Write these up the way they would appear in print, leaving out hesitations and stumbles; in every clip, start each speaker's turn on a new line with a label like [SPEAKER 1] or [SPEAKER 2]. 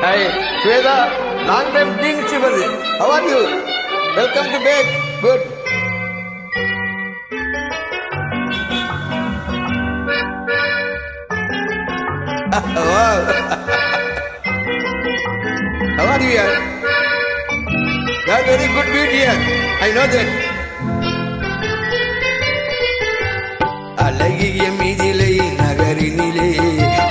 [SPEAKER 1] Hi, Shweta. Long time being Shivali. How are you? Welcome to back. Good. Wow. How are you here? You are very good beauty here. I know that. அழகிய மிதிலை நகரினிலே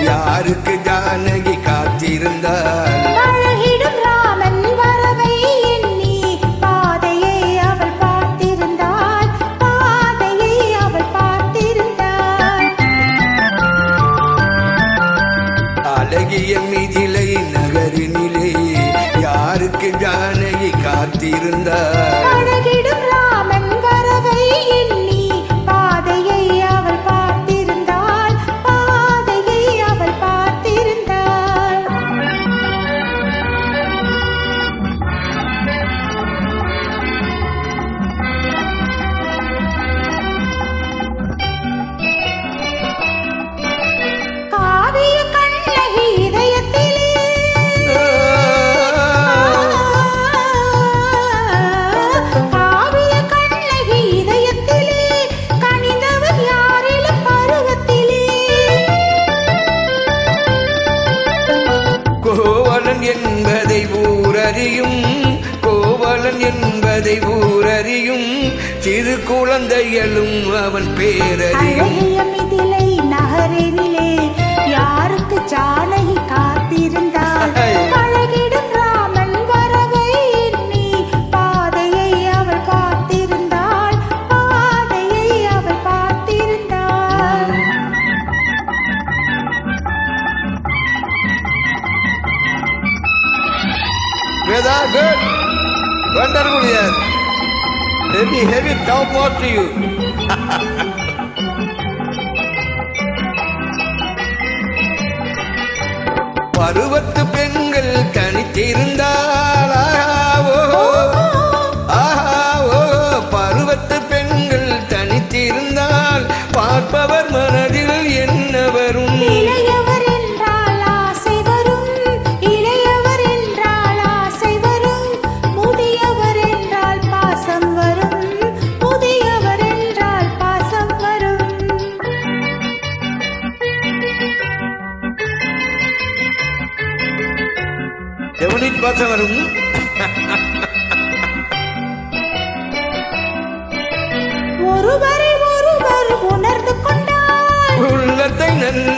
[SPEAKER 1] யாருக்கு ஜானகி காத்திருந்தாள்
[SPEAKER 2] அழகிடும் ராமன் வரவை எண்ணி பாதையை அவள் பார்த்திருந்தாள் பாதையை அவள் பார்த்திருந்தாள்
[SPEAKER 1] அழகிய மிதிலை நகரினிலே யாருக்கு ஜானகி காத்திருந்தாள்
[SPEAKER 2] அழகிடும் ராமன் வரவை எண்ணி பாதையை அவள் பார்த்திருந்தாள் பாதையை அவள் பார்த்திருந்தாள் காவிய கண்ணகி இதயத்திலே காவிய கண்ணகி இதயத்திலே கனிந்தவர் யாரிலும் பருவத்திலே
[SPEAKER 1] கோவலன் என்பதை ஊரறியும் கோவலன் என்பதை ஊரறியும் சிறு குழந்தைகளும் அவன் பேரறியும்
[SPEAKER 2] அழகிய மிதிலை நகரினிலே யாருக்கு ஜானகி காத்திருந்தாள் அழகிடும் ராமன் வரவை எண்ணி பாதையை அவள் பார்த்திருந்தாள் பாதையை அவள் பார்த்திருந்தாள்
[SPEAKER 1] Veda, good. Wonderful, yes. Heavy, top more to you. பருவத்து பெண்கள் தனித்திருந்தால் பருவத்து பெண்கள் தனித்திருந்தால் பார்ப்பவர் மனதில் என்ன வரும்
[SPEAKER 2] இளையவர் என்றால் ஆசை வரும் இளையவர் என்றால் ஆசை வரும் முதியவர் என்றால் பாசம் வரும் முதியவர் என்றால் பாசம் வரும்
[SPEAKER 1] எவனின் பாசம் வரும்
[SPEAKER 2] ஒருவரை ஒருவர் உணர்ந்து கொண்டால்
[SPEAKER 1] உள்ளத்தை நல்ல